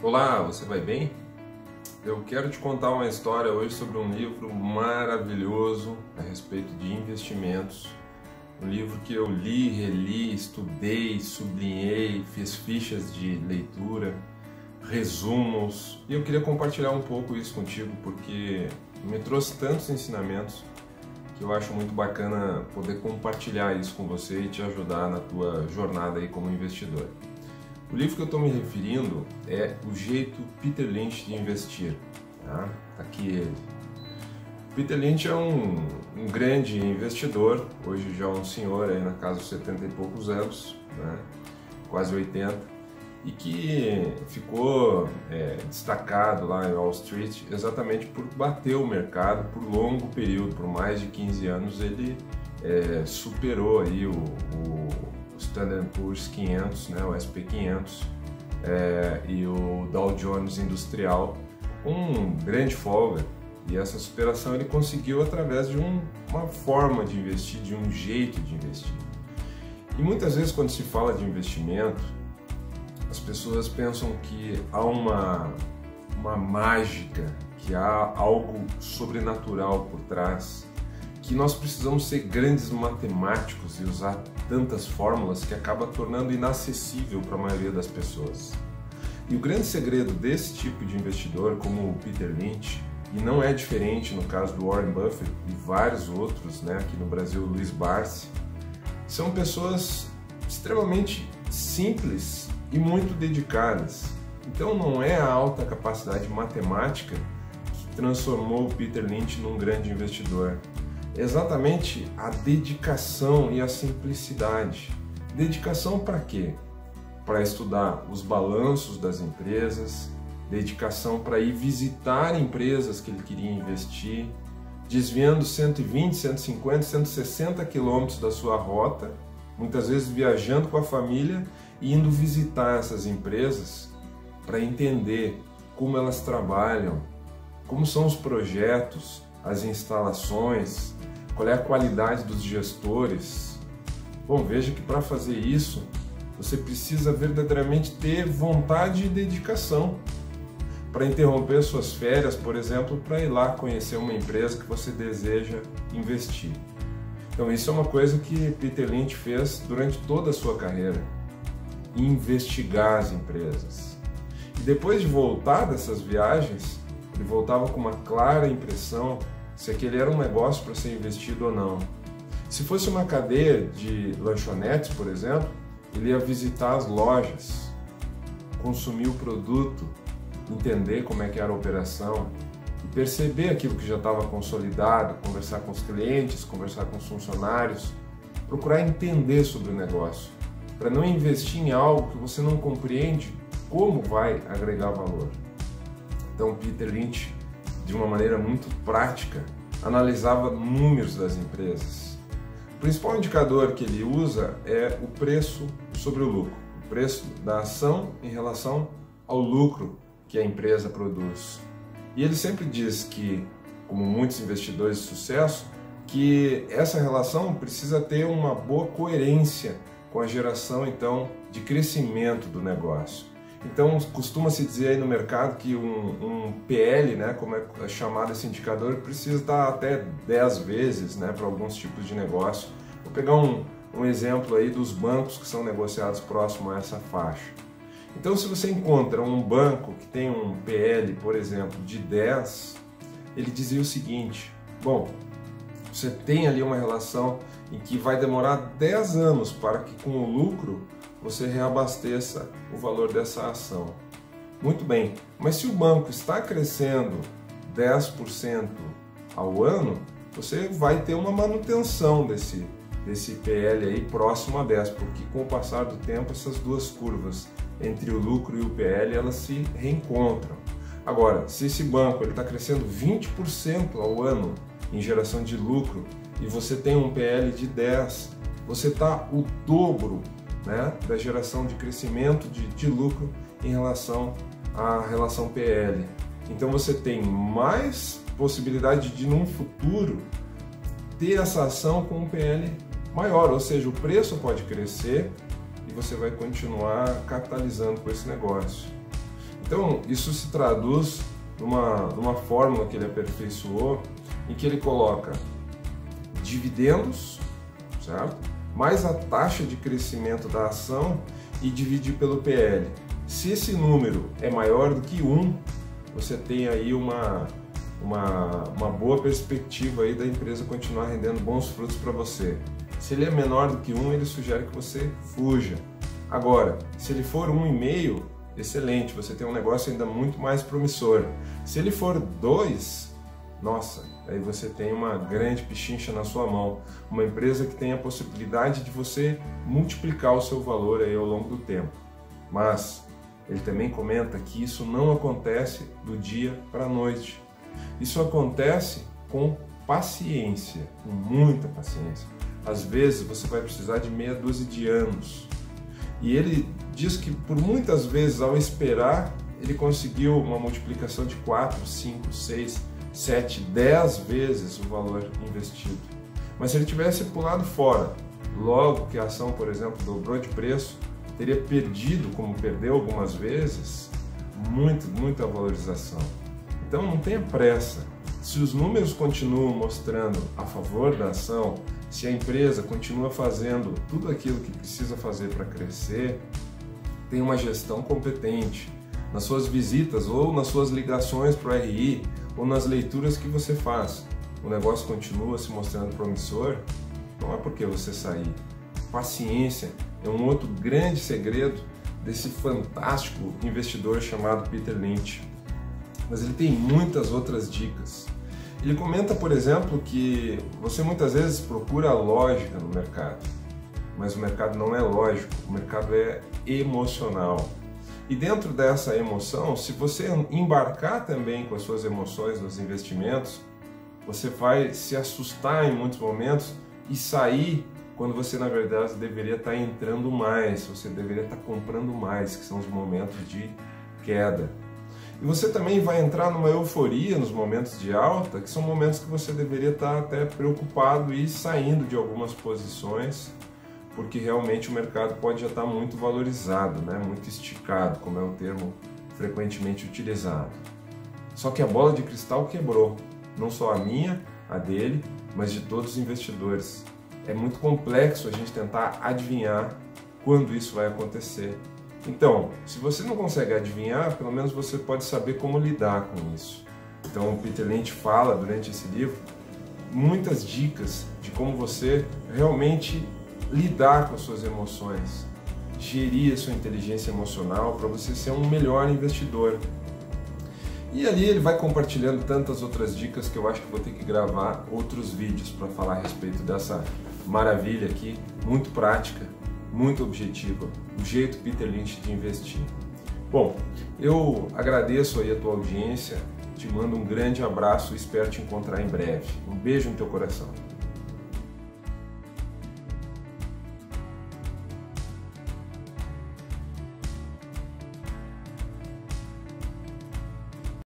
Olá, você vai bem? Eu quero te contar uma história hoje sobre um livro maravilhoso a respeito de investimentos. Um livro que eu li, reli, estudei, sublinhei, fiz fichas de leitura, resumos, e eu queria compartilhar um pouco isso contigo porque me trouxe tantos ensinamentos que eu acho muito bacana poder compartilhar isso com você e te ajudar na tua jornada aí como investidor. O livro que eu estou me referindo é O Jeito Peter Lynch de Investir. Tá aqui ele. Peter Lynch é um grande investidor, hoje já um senhor aí na casa dos 70 e poucos anos, né? Quase 80, e que ficou destacado lá em Wall Street exatamente por bater o mercado por longo período, por mais de 15 anos ele superou aí o Standard & Poor's 500, né, o SP 500 e o Dow Jones Industrial com grande folga, e essa superação ele conseguiu através de uma forma de investir, de um jeito de investir. E muitas vezes quando se fala de investimento, as pessoas pensam que há uma mágica, que há algo sobrenatural por trás, que nós precisamos ser grandes matemáticos e usar tantas fórmulas que acaba tornando inacessível para a maioria das pessoas. E o grande segredo desse tipo de investidor, como o Peter Lynch, e não é diferente no caso do Warren Buffett e vários outros, né, aqui no Brasil, o Luiz Barsi, são pessoas extremamente simples e muito dedicadas. Então não é a alta capacidade matemática que transformou o Peter Lynch num grande investidor. Exatamente a dedicação e a simplicidade. Dedicação para quê? Para estudar os balanços das empresas, dedicação para ir visitar empresas que ele queria investir, desviando 120, 150, 160 quilômetros da sua rota, muitas vezes viajando com a família e indo visitar essas empresas para entender como elas trabalham, como são os projetos, as instalações, qual é a qualidade dos gestores. Bom, veja que para fazer isso, você precisa verdadeiramente ter vontade e dedicação para interromper suas férias, por exemplo, para ir lá conhecer uma empresa que você deseja investir. Então isso é uma coisa que Peter Lynch fez durante toda a sua carreira, investigar as empresas. E depois de voltar dessas viagens, ele voltava com uma clara impressão se aquele era um negócio para ser investido ou não. Se fosse uma cadeia de lanchonetes, por exemplo, ele ia visitar as lojas, consumir o produto, entender como é que era a operação e perceber aquilo que já estava consolidado, conversar com os clientes, conversar com os funcionários, procurar entender sobre o negócio, para não investir em algo que você não compreende como vai agregar valor. Então Peter Lynch, de uma maneira muito prática, analisava números das empresas. O principal indicador que ele usa é o preço sobre o lucro, o preço da ação em relação ao lucro que a empresa produz. E ele sempre diz que, como muitos investidores de sucesso, que essa relação precisa ter uma boa coerência com a geração, então, de crescimento do negócio. Então, costuma-se dizer aí no mercado que um PL, né, como é chamado esse indicador, precisa estar até 10 vezes, né, para alguns tipos de negócio. Vou pegar um exemplo aí dos bancos que são negociados próximo a essa faixa. Então, se você encontra um banco que tem um PL, por exemplo, de 10, ele dizia o seguinte: bom, você tem ali uma relação em que vai demorar 10 anos para que com o lucro você reabasteça o valor dessa ação. Muito bem, mas se o banco está crescendo 10% ao ano, você vai ter uma manutenção desse PL aí próximo a 10, porque com o passar do tempo essas duas curvas entre o lucro e o PL elas se reencontram. Agora, se esse banco está crescendo 20% ao ano em geração de lucro e você tem um PL de 10, você está o dobro, né, da geração de crescimento de lucro em relação à relação PL. Então você tem mais possibilidade de, num futuro, ter essa ação com um PL maior, ou seja, o preço pode crescer e você vai continuar capitalizando com esse negócio. Então, isso se traduz numa fórmula que ele aperfeiçoou, em que ele coloca dividendos, certo? Mais a taxa de crescimento da ação e divide pelo PL. Se esse número é maior do que 1, você tem aí uma boa perspectiva aí da empresa continuar rendendo bons frutos para você. Se ele é menor do que 1, ele sugere que você fuja. Agora, se ele for 1,5, excelente, você tem um negócio ainda muito mais promissor. Se ele for 2, nossa, aí você tem uma grande pichincha na sua mão, uma empresa que tem a possibilidade de você multiplicar o seu valor aí ao longo do tempo. Mas ele também comenta que isso não acontece do dia para a noite. Isso acontece com paciência, com muita paciência. Às vezes você vai precisar de meia dúzia de anos. E ele diz que por muitas vezes, ao esperar, ele conseguiu uma multiplicação de 4, 5, 6, 7, 10 vezes o valor investido. Mas se ele tivesse pulado fora, logo que a ação, por exemplo, dobrou de preço, teria perdido, como perdeu algumas vezes, muita valorização. Então não tenha pressa. Se os números continuam mostrando a favor da ação, se a empresa continua fazendo tudo aquilo que precisa fazer para crescer, tem uma gestão competente nas suas visitas ou nas suas ligações para o RI ou nas leituras que você faz. O negócio continua se mostrando promissor, não é porque você sair. Paciência é um outro grande segredo desse fantástico investidor chamado Peter Lynch. Mas ele tem muitas outras dicas. Ele comenta, por exemplo, que você muitas vezes procura lógica no mercado, mas o mercado não é lógico, o mercado é emocional. E dentro dessa emoção, se você embarcar também com as suas emoções nos investimentos, você vai se assustar em muitos momentos e sair quando você, na verdade, deveria estar entrando mais, você deveria estar comprando mais, que são os momentos de queda. E você também vai entrar numa euforia nos momentos de alta, que são momentos que você deveria estar até preocupado e saindo de algumas posições, porque realmente o mercado pode já estar muito valorizado, né? Muito esticado, como é o termo frequentemente utilizado. Só que a bola de cristal quebrou, não só a minha, a dele, mas de todos os investidores. É muito complexo a gente tentar adivinhar quando isso vai acontecer. Então, se você não consegue adivinhar, pelo menos você pode saber como lidar com isso. Então, o Peter Lynch fala durante esse livro muitas dicas de como você realmente lidar com as suas emoções, gerir a sua inteligência emocional para você ser um melhor investidor. E ali ele vai compartilhando tantas outras dicas que eu acho que vou ter que gravar outros vídeos para falar a respeito dessa maravilha aqui, muito prática, muito objetiva, o jeito Peter Lynch de investir. Bom, eu agradeço aí a tua audiência, te mando um grande abraço e espero te encontrar em breve. Um beijo no teu coração.